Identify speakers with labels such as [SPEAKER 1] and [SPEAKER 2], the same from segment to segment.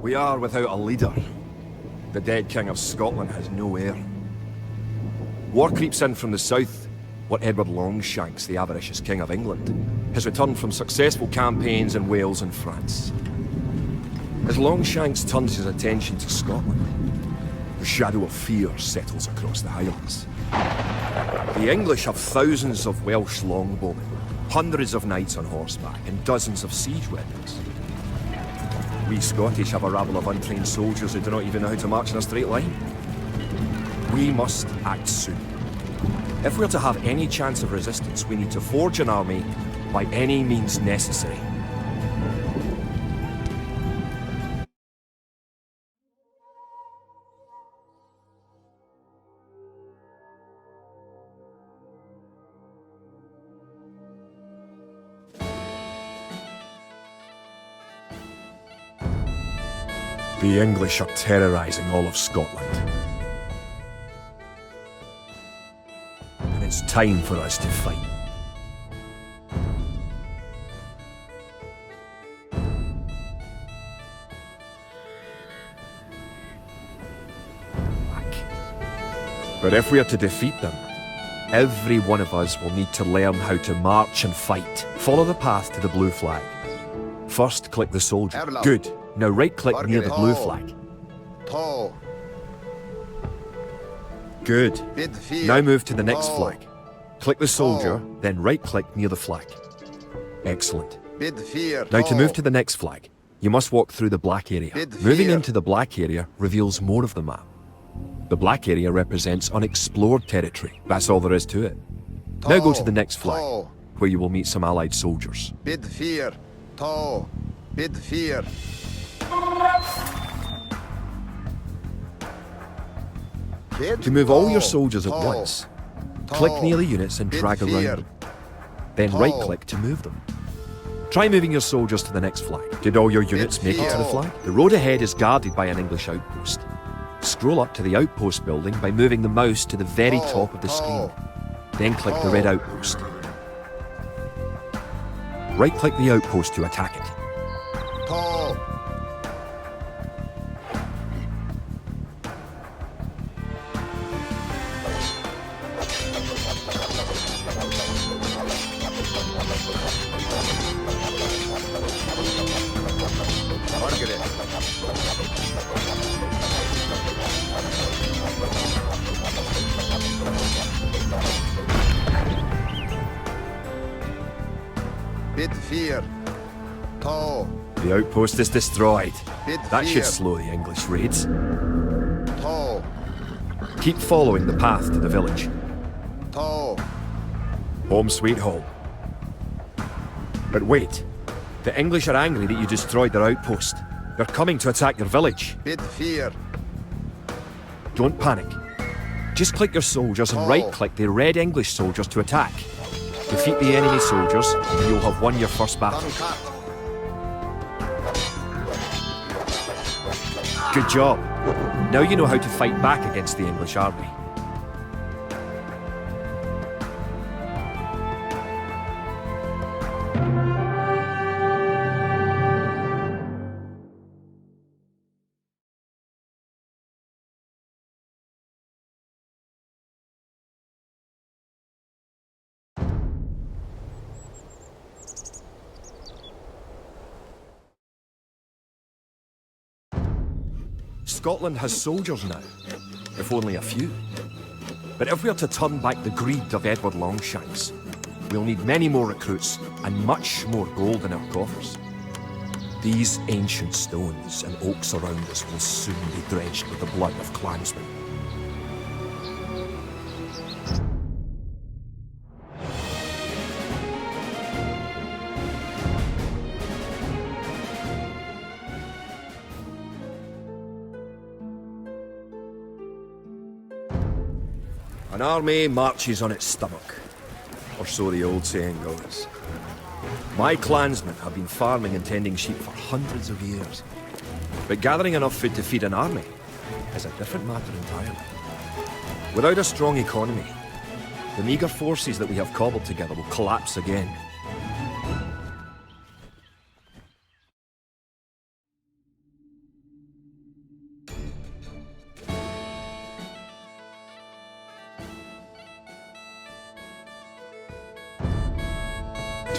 [SPEAKER 1] We are without a leader. The dead King of Scotland has no heir. War creeps in from the south. What Edward Longshanks, the avaricious King of England, has returned from successful campaigns in Wales and France. As Longshanks turns his attention to Scotland, the shadow of fear settles across the Highlands. The English have thousands of Welsh longbowmen, hundreds of knights on horseback, and dozens of siege weapons. We Scottish have a rabble of untrained soldiers who do not even know how to march in a straight line. We must act soon. If we're to have any chance of resistance, we need to forge an army by any means necessary. The English are terrorizing all of Scotland. And it's time for us to fight. But if we are to defeat them, every one of us will need to learn how to march and fight. Follow the path to the blue flag. First, click the soldier. Good. Now right-click near the blue flag. Good. Now move to the next flag. Click the soldier, then right-click near the flag. Excellent. Now to move to the next flag, you must walk through the black area. Moving into the black area reveals more of the map. The black area represents unexplored territory. That's all there is to it. Now go to the next flag, where you will meet some allied soldiers. To move all your soldiers at once, click near the units and drag around them. Then right-click to move them. Try moving your soldiers to the next flag. Did all your units make it to the flag? The road ahead is guarded by an English outpost. Scroll up to the outpost building by moving the mouse to the very top of the screen. Then click the red outpost. Right-click the outpost to attack it. The outpost is destroyed. That should slow the English raids. Keep following the path to the village. Home sweet home. But wait. The English are angry that you destroyed their outpost. They're coming to attack your village. Don't panic. Just click your soldiers and right-click the red English soldiers to attack. Defeat the enemy soldiers, and you'll have won your first battle. Good job. Now you know how to fight back against the English army. Scotland has soldiers now, if only a few. But if we are to turn back the greed of Edward Longshanks, we'll need many more recruits and much more gold in our coffers. These ancient stones and oaks around us will soon be drenched with the blood of clansmen. An army marches on its stomach, or so the old saying goes. My clansmen have been farming and tending sheep for hundreds of years, but gathering enough food to feed an army is a different matter entirely. Without a strong economy, the meagre forces that we have cobbled together will collapse again.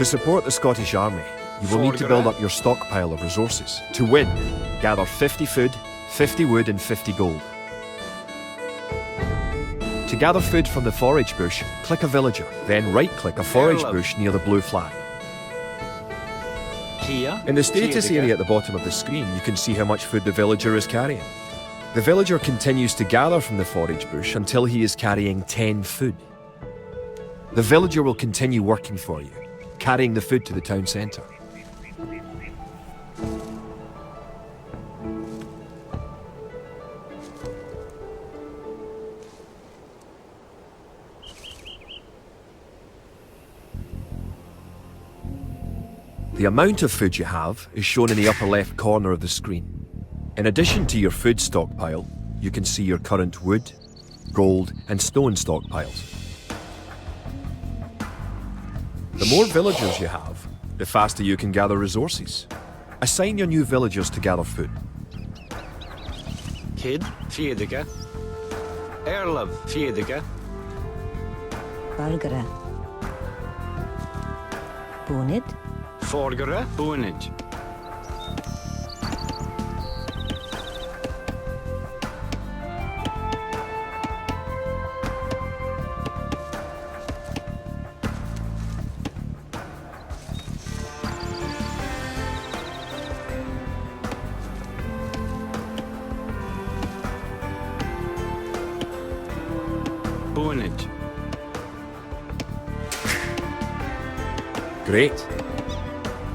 [SPEAKER 1] To support the Scottish army, you will need to build up your stockpile of resources. To win, gather 50 food, 50 wood and 50 gold. To gather food from the forage bush, click a villager, then right-click a forage bush near the blue flag. In the status area at the bottom of the screen, you can see how much food the villager is carrying. The villager continues to gather from the forage bush until he is carrying 10 food. The villager will continue working for you, carrying the food to the town centre. The amount of food you have is shown in the upper left corner of the screen. In addition to your food stockpile, you can see your current wood, gold and stone stockpiles. The more villagers you have, the faster you can gather resources. Assign your new villagers to gather food.
[SPEAKER 2] Kid, Fiedige. Erlov, Fiedige.
[SPEAKER 3] Balgara. Bonid.
[SPEAKER 2] Forgere, Bonid. Bonid.
[SPEAKER 1] Great.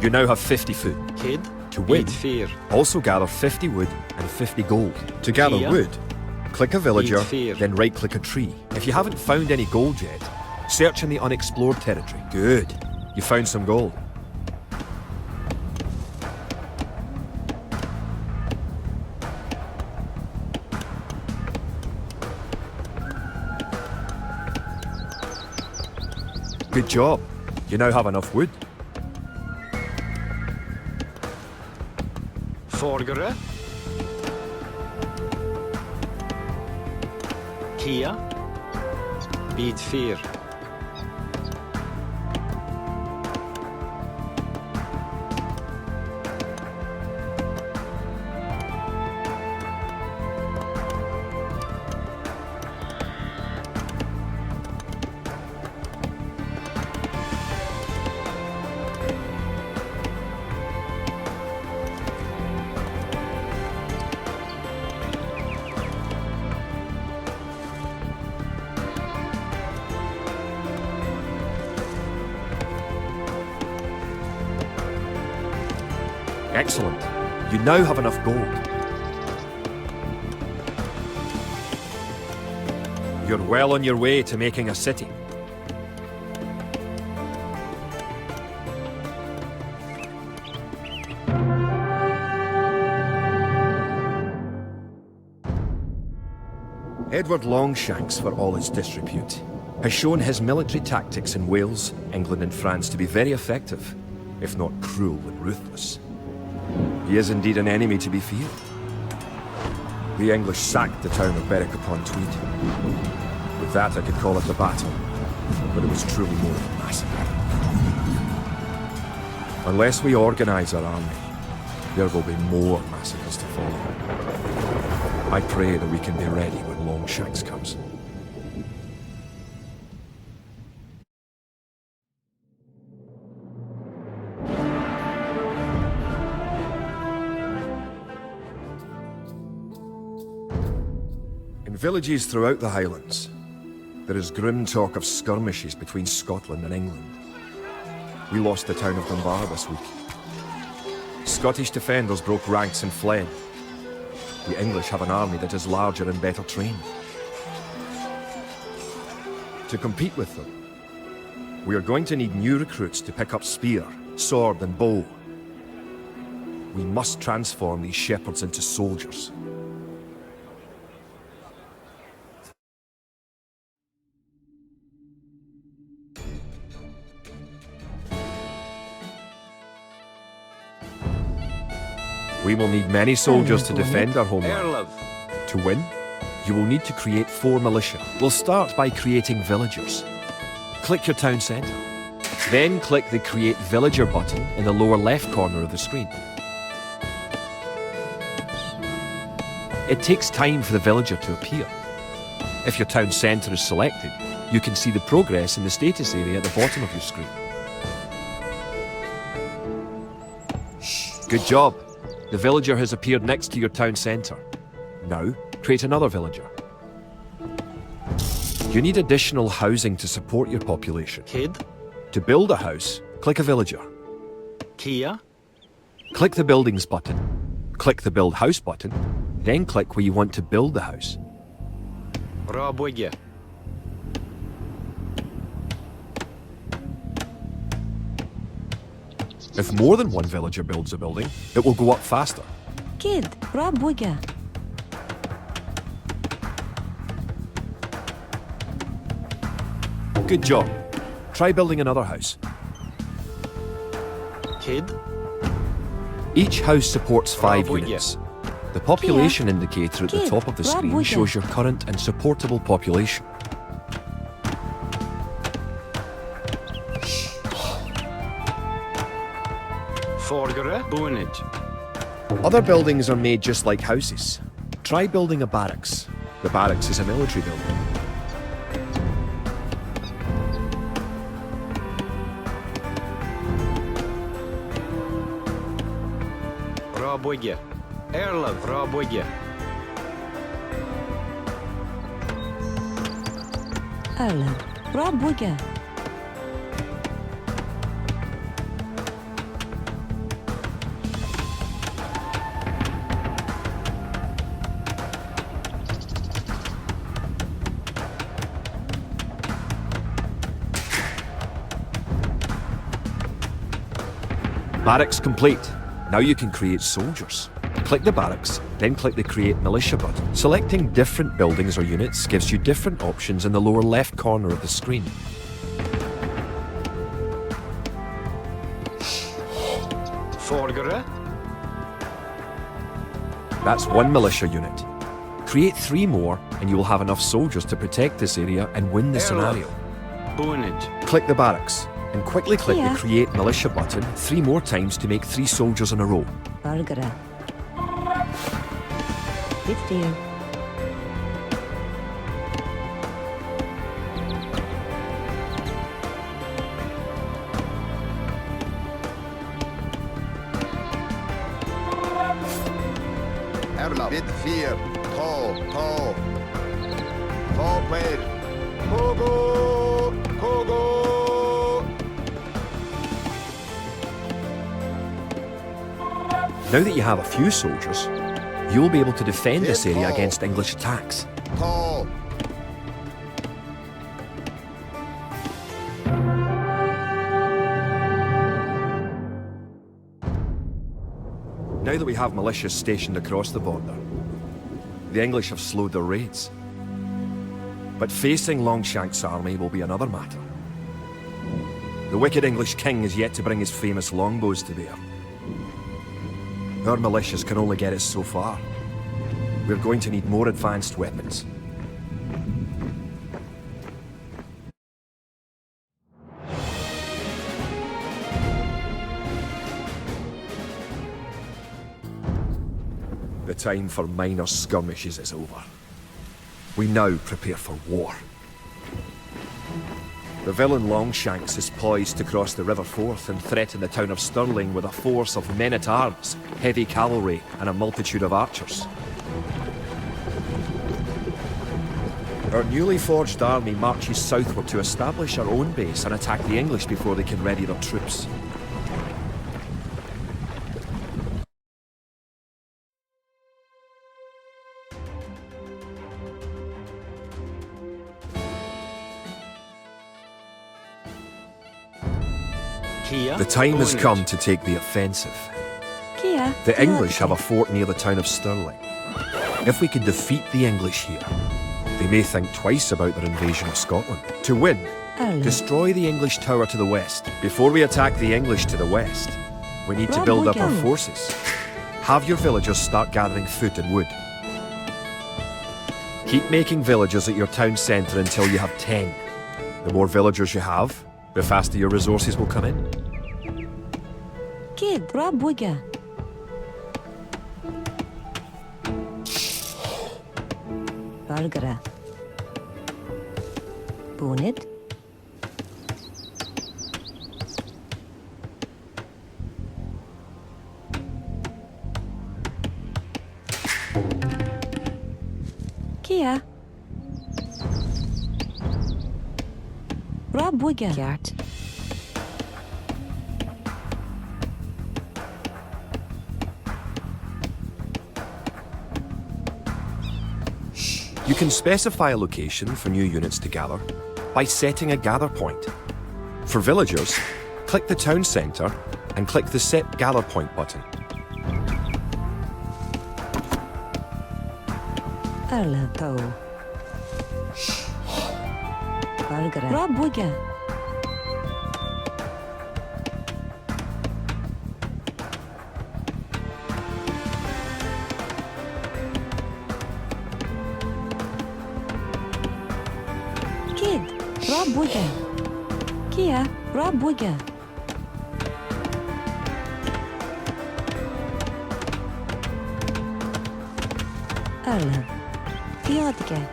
[SPEAKER 1] You now have 50 food.
[SPEAKER 2] Kid,
[SPEAKER 1] To win,
[SPEAKER 2] fear.
[SPEAKER 1] also gather 50 wood and 50 gold. To gather
[SPEAKER 2] Here.
[SPEAKER 1] wood, click a villager,
[SPEAKER 2] fear.
[SPEAKER 1] then right-click a tree. If you haven't found any gold yet, search in the unexplored territory. Good. You found some gold. Good job. You now have enough wood.
[SPEAKER 2] Forgere. Kia. Bid fear.
[SPEAKER 1] Excellent. You now have enough gold. You're well on your way to making a city. Edward Longshanks, for all his disrepute, has shown his military tactics in Wales, England and France to be very effective, if not cruel and ruthless. He is indeed an enemy to be feared. The English sacked the town of Berwick-upon-Tweed. With that I could call it a battle, but it was truly more of a massacre. Unless we organise our army, there will be more massacres to follow. I pray that we can be ready when Longshanks comes. In villages throughout the Highlands, there is grim talk of skirmishes between Scotland and England. We lost the town of Dunbar this week. Scottish defenders broke ranks and fled. The English have an army that is larger and better trained. To compete with them, we are going to need new recruits to pick up spear, sword and bow. We must transform these shepherds into soldiers. We will need many soldiers to defend our homeland.
[SPEAKER 2] Erlov.
[SPEAKER 1] To win, you will need to create 4 militia. We'll start by creating villagers. Click your town centre. Then click the Create Villager button in the lower left corner of the screen. It takes time for the villager to appear. If your town centre is selected, you can see the progress in the status area at the bottom of your screen. Good job! The villager has appeared next to your town centre. Now, create another villager. You need additional housing to support your population.
[SPEAKER 2] Kid.
[SPEAKER 1] To build a house, click a villager.
[SPEAKER 2] Kia.
[SPEAKER 1] Click the Buildings button. Click the Build House button. Then click where you want to build the house.
[SPEAKER 2] Rabwigya.
[SPEAKER 1] If more than one villager builds a building, it will go up faster.
[SPEAKER 3] Kid, Rabwigya.
[SPEAKER 1] Good job. Try building another house.
[SPEAKER 2] Kid.
[SPEAKER 1] Each house supports 5
[SPEAKER 2] Rabwigya.
[SPEAKER 1] units. The population indicator at the
[SPEAKER 3] Kid,
[SPEAKER 1] top of the screen
[SPEAKER 3] Rabwigya.
[SPEAKER 1] shows your current and supportable population.
[SPEAKER 2] Forgere. Boonage.
[SPEAKER 1] Other buildings are made just like houses. Try building a barracks. The barracks is a military building.
[SPEAKER 2] Rabwigya. Erlov. Rabwigya.
[SPEAKER 3] Erlen, Rabwigya.
[SPEAKER 1] Barracks complete. Now you can create soldiers. Click the barracks, then click the Create Militia button. Selecting different buildings or units gives you different options in the lower left corner of the screen.
[SPEAKER 2] Forgere.
[SPEAKER 1] That's 1 militia unit. Create 3 more and you will have enough soldiers to protect this area and win the scenario.
[SPEAKER 2] Boonage.
[SPEAKER 1] Click the barracks and quickly click
[SPEAKER 3] Here.
[SPEAKER 1] the Create Militia button 3 more times to make 3 soldiers in a row.
[SPEAKER 3] Bargara. 15.
[SPEAKER 4] Erla. Bit 4. Tall. Tall player. Kogo.
[SPEAKER 1] Now that you have a few soldiers, you will be able to defend this area against English attacks.
[SPEAKER 4] Tall.
[SPEAKER 1] Now that we have militias stationed across the border, the English have slowed their raids. But facing Longshank's army will be another matter. The wicked English king is yet to bring his famous longbows to bear. Our militias can only get us so far. We're going to need more advanced weapons. The time for minor skirmishes is over. We now prepare for war. The villain Longshanks is poised to cross the River Forth and threaten the town of Stirling with a force of men-at-arms, heavy cavalry, and a multitude of archers. Our newly forged army marches southward to establish our own base and attack the English before they can ready their troops.
[SPEAKER 2] Kia.
[SPEAKER 1] The time has
[SPEAKER 2] Boonage.
[SPEAKER 1] come to take the offensive.
[SPEAKER 3] Kia.
[SPEAKER 1] The English have a fort near the town of Stirling. If we can defeat the English here, they may think twice about their invasion of Scotland. To win,
[SPEAKER 3] Erlen.
[SPEAKER 1] destroy the English tower to the west. Before we attack the English to the west, we need to build up our
[SPEAKER 3] Rabwigya.
[SPEAKER 1] forces. Have your villagers start gathering food and wood. Keep making villagers at your town centre until you have 10. The more villagers you have, The faster your resources will come in.
[SPEAKER 3] Kid, Rob Wigger. Bargara. Bonnet. Kia. Rob Wigger. Gert.
[SPEAKER 1] You can specify a location for new units to gather by setting a gather point. For villagers, click the town centre and click the Set Gather Point button.
[SPEAKER 3] Erla Poe. Bargara. Rob Wigger. Kid, Rob Wigger. Kia, Rob Wigger. Erla. Theodika.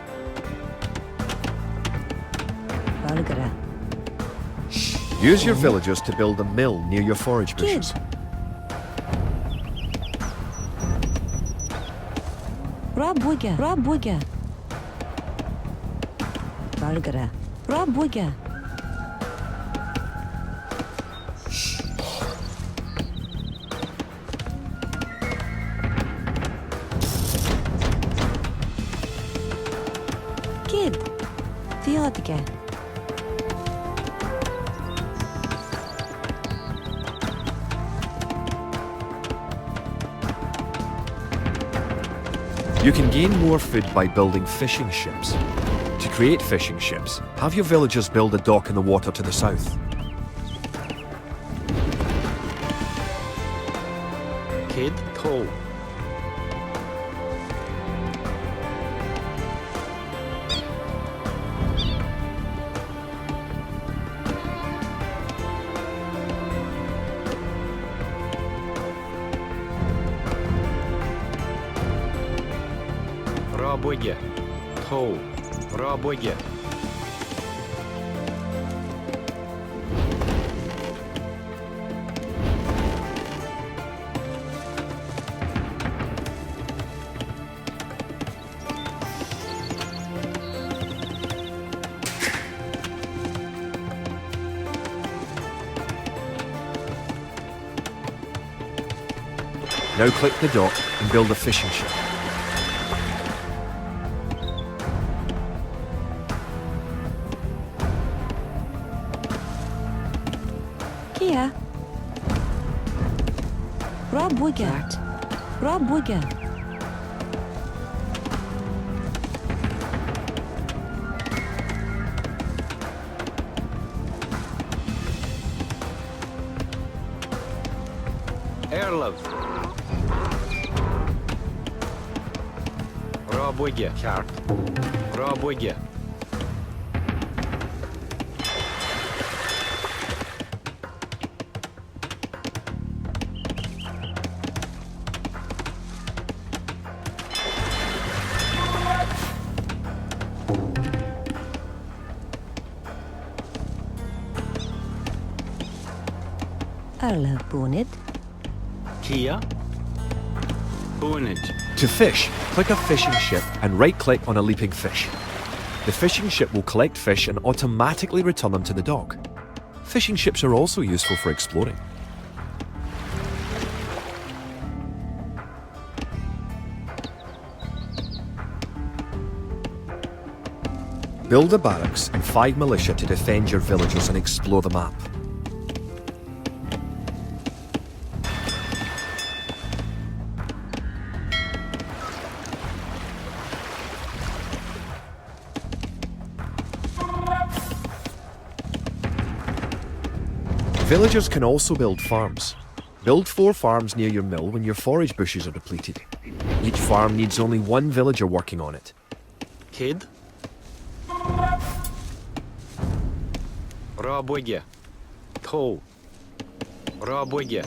[SPEAKER 3] Bargara.
[SPEAKER 1] Use your villagers to build a mill near your forage
[SPEAKER 3] Kid.
[SPEAKER 1] bushes.
[SPEAKER 3] Rob Wigger. Rob Wigger. Bargara. Rob Wigger. Kid. Theodika.
[SPEAKER 1] You can gain more food by building fishing ships. To create fishing ships, have your villagers build a dock in the water to the south.
[SPEAKER 2] Kid Poe. Rob Wigger. Poe. Rob Wigger.
[SPEAKER 1] Now click the dock and build a fishing ship.
[SPEAKER 3] Kia. Rob Wigger. Rob Wigger.
[SPEAKER 2] Erlov. Rob Wigger. Cart. Rob Wigger.
[SPEAKER 3] Erla Bonnet.
[SPEAKER 2] Kia. Bonnet.
[SPEAKER 1] To fish, click a fishing ship and right-click on a leaping fish. The fishing ship will collect fish and automatically return them to the dock. Fishing ships are also useful for exploring. Build a barracks and 5 militia to defend your villagers and explore the map. Villagers can also build farms. Build 4 farms near your mill when your forage bushes are depleted. Each farm needs only 1 villager working on it.
[SPEAKER 2] Kid. Rabwege. Toe. Rabwege.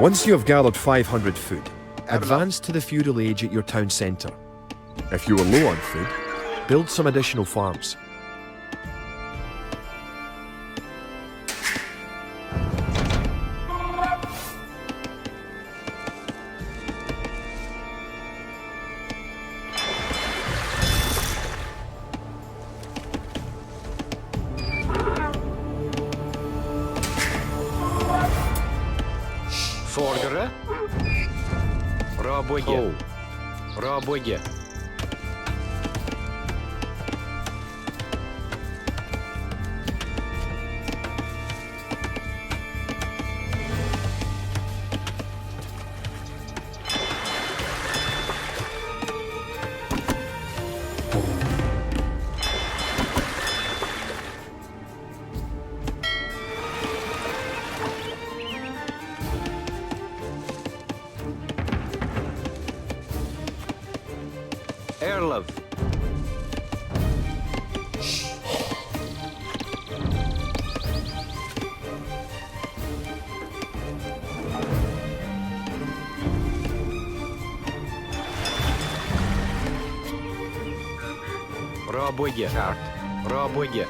[SPEAKER 1] Once you have gathered 500 food, advance to the feudal age at your town centre. If you are low on food, build some additional farms.
[SPEAKER 2] Forgere. Rabwege. Rabwege. Erlov. Rabwege. Rabwege.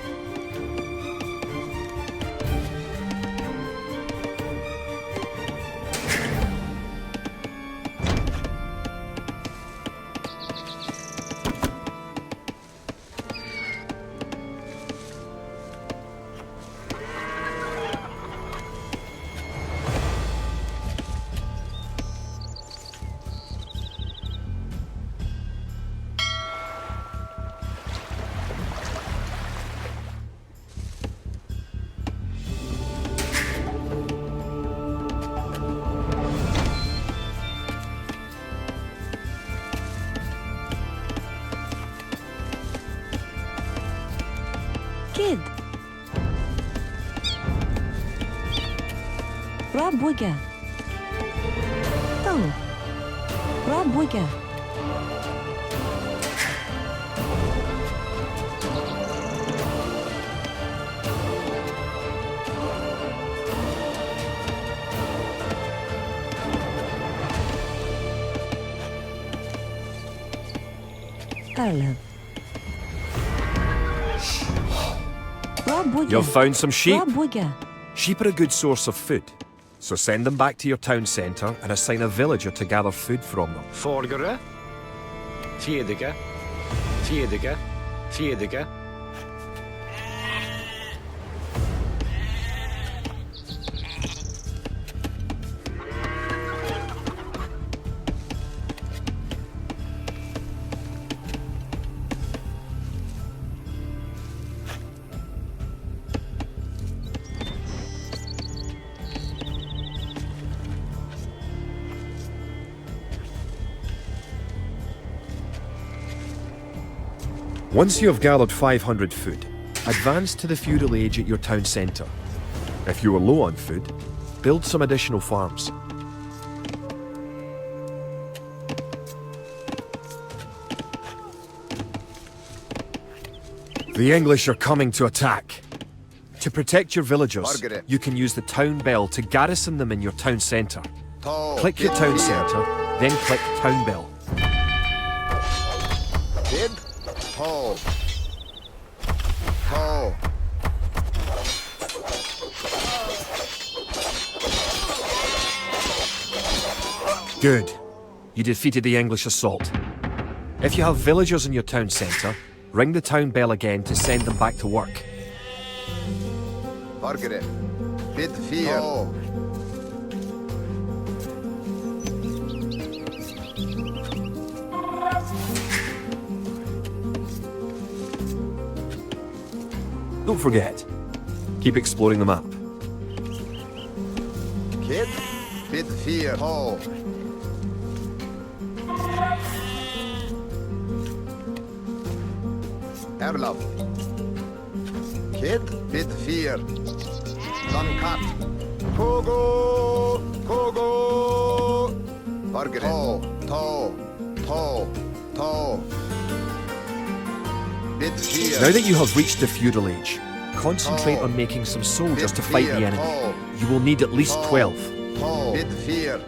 [SPEAKER 3] Kid. Rabwege. Toe. Rabwege. Erlov.
[SPEAKER 1] You've found some sheep?
[SPEAKER 3] Rabwege.
[SPEAKER 1] Sheep are a good source of food, so send them back to your town centre and assign a villager to gather food from them.
[SPEAKER 2] Forgere. Fjedige. Fjedige. Fjedige.
[SPEAKER 1] Once you have gathered 500 food, advance to the feudal age at your town centre. If you are low on food, build some additional farms. The English are coming to attack. To protect your villagers, you can use the town bell to garrison them in your town centre. Click your town centre, then click town bell.
[SPEAKER 4] Kid. Toe. Toe.
[SPEAKER 1] Good. You defeated the English assault. If you have villagers in your town centre, ring the town bell again to send them back to work.
[SPEAKER 4] Forgere. Bid fear.
[SPEAKER 1] Don't forget, keep exploring the map.
[SPEAKER 4] Kid. Bid fear. Toe. Erlov. Kid. Bid fear. Duncat. Kogo. Kogo. Forgere. Toe. Tall. Tall. Tall. Bid fear.
[SPEAKER 1] Now that you have reached the feudal age, concentrate on making some soldiers to fight the enemy. You will need at least 12.
[SPEAKER 4] Tall. Bid fear.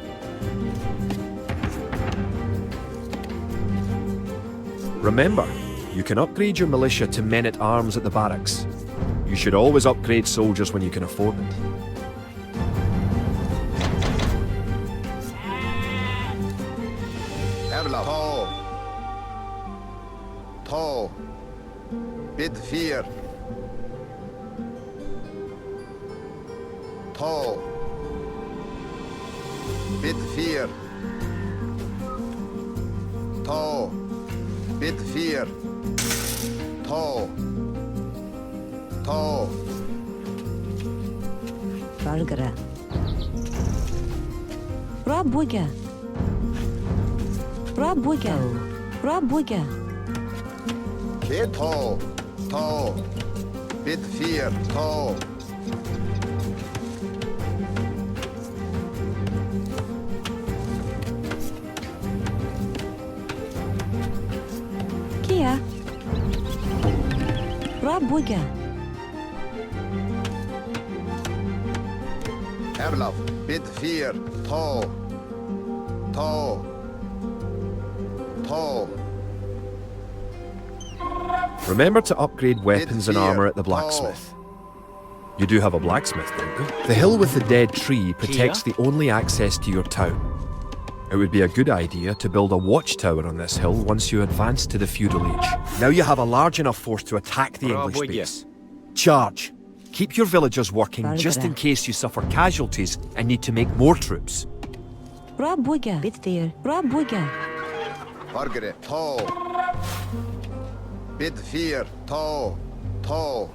[SPEAKER 1] Remember, you can upgrade your militia to men-at-arms at the barracks. You should always upgrade soldiers when you can afford it.
[SPEAKER 4] Erla. Tall. Tall. Bid fear. Tall. Bid fear. Tall. Bid fear. Tall. Tall.
[SPEAKER 3] Valgara. Rabwiga. Rabwiga. Rabwiga.
[SPEAKER 4] Kid. Tall. Tall. Bid fear. Tall.
[SPEAKER 3] Kia. Rabwiga.
[SPEAKER 4] Erlaf. Bid fear. Tall. Tall. Tall.
[SPEAKER 1] Remember to upgrade weapons and
[SPEAKER 4] fear.
[SPEAKER 1] armor at the blacksmith. You do have a blacksmith, don't you? The hill with the dead tree protects the only access to your town. It would be a good idea to build a watchtower on this hill once you advance to the feudal age. Now you have a large enough force to attack the English
[SPEAKER 2] Rabwiga.
[SPEAKER 1] base. Charge! Keep your villagers working just in
[SPEAKER 3] Valgara.
[SPEAKER 1] case you suffer casualties and need to make more troops.
[SPEAKER 3] Rabwiga. Bitthir. Rabwiga.
[SPEAKER 4] Margaret. Tall. Bid fear. Tall. Tall.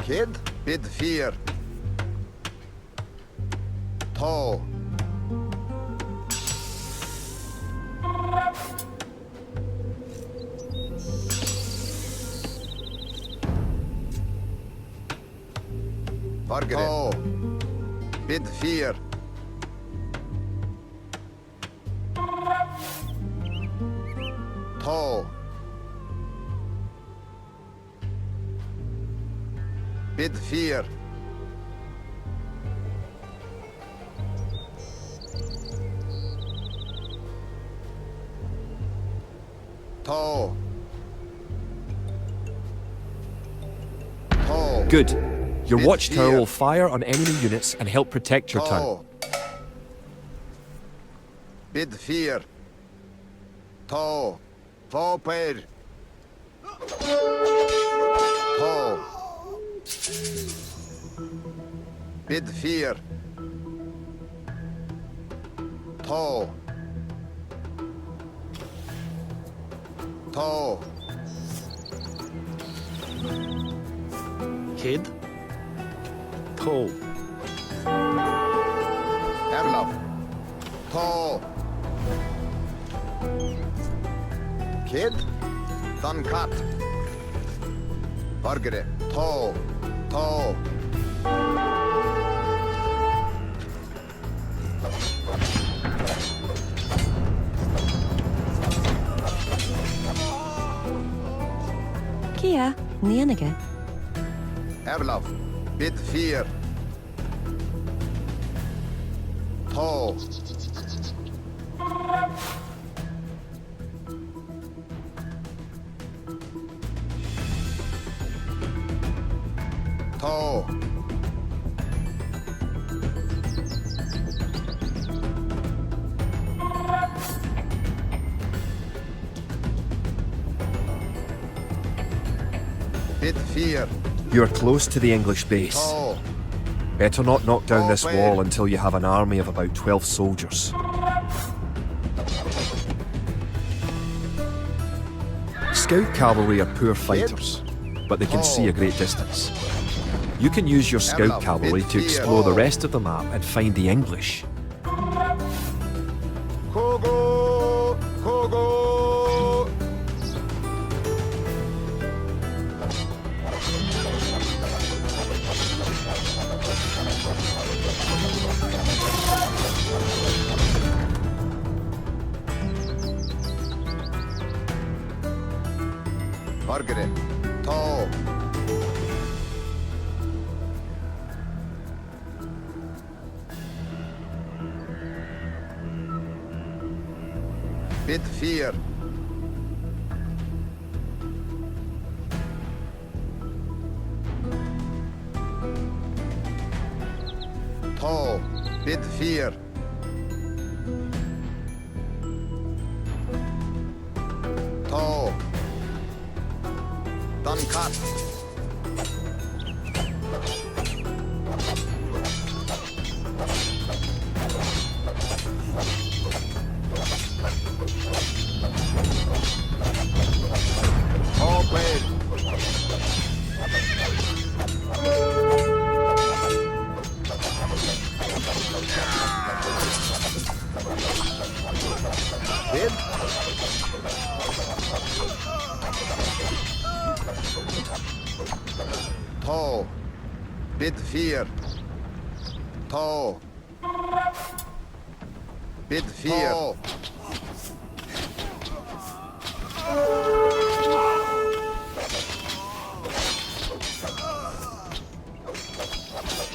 [SPEAKER 4] Kid. Bid fear. Tall. Margaret. Tall. Bid fear. Tall. Bid fear. Tall. Tall.
[SPEAKER 1] Good. Your
[SPEAKER 4] Bid
[SPEAKER 1] watchtower
[SPEAKER 4] fear.
[SPEAKER 1] will fire on enemy units and help protect your town.
[SPEAKER 4] Tall. Bid fear. Tall. Vapen. Tall. Bid fear. Tall. Tall.
[SPEAKER 2] Kid. Tall.
[SPEAKER 4] Erlaf. Tall. Kid. Duncat. Margaret. Tall. Tall.
[SPEAKER 3] Kia. Nianiga.
[SPEAKER 4] Erlaf. Bid fear. Tall. Tall. Bid fear.
[SPEAKER 1] You're close to the English base.
[SPEAKER 4] Tall.
[SPEAKER 1] Better not knock down this
[SPEAKER 4] Vapen.
[SPEAKER 1] wall until you have an army of about 12 soldiers. Scout cavalry are poor fighters, but they can see a great distance. You can use your scout cavalry to explore the rest of the map and find the English.
[SPEAKER 4] Kogo. Margaret. Tall. Bid fear. Tall. Bid fear. Tall. Done cut. All played. Bid. Tall. Bid fear. Tall. Bid fear. Tall.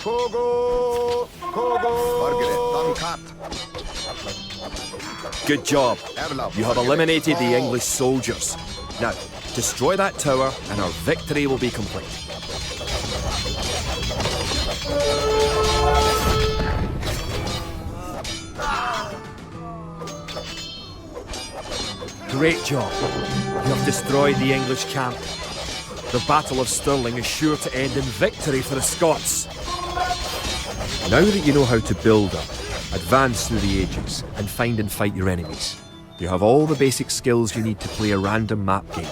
[SPEAKER 4] Kogo! Kogo! Margaret, done cut.
[SPEAKER 1] Good job.
[SPEAKER 4] Erlov,
[SPEAKER 1] You have
[SPEAKER 4] Margaret.
[SPEAKER 1] eliminated the
[SPEAKER 4] Tall.
[SPEAKER 1] English soldiers. Now, destroy that tower and our victory will be complete. Great job. You have destroyed the English camp. The Battle of Stirling is sure to end in victory for the Scots. Now that you know how to build up, advance through the ages, and find and fight your enemies, you have all the basic skills you need to play a random map game,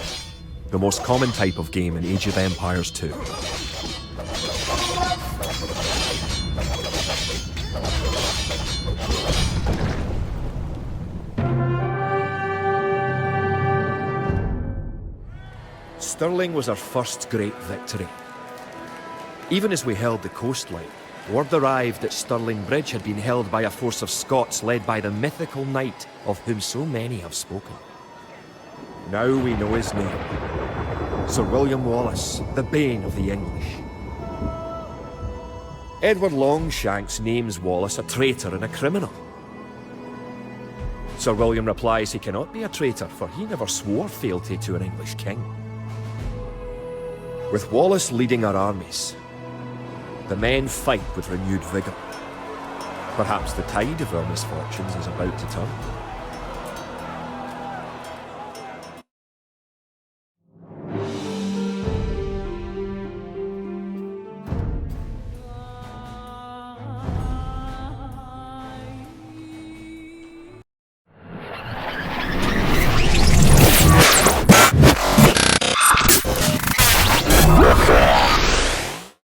[SPEAKER 1] the most common type of game in Age of Empires 2. Stirling was our first great victory. Even as we held the coastline, word arrived that Stirling Bridge had been held by a force of Scots led by the mythical knight of whom so many have spoken. Now we know his name. Sir William Wallace, the bane of the English. Edward Longshanks names Wallace a traitor and a criminal. Sir William replies he cannot be a traitor, for he never swore fealty to an English king. With Wallace leading our armies, the men fight with renewed vigour. Perhaps the tide of our misfortunes is about to turn.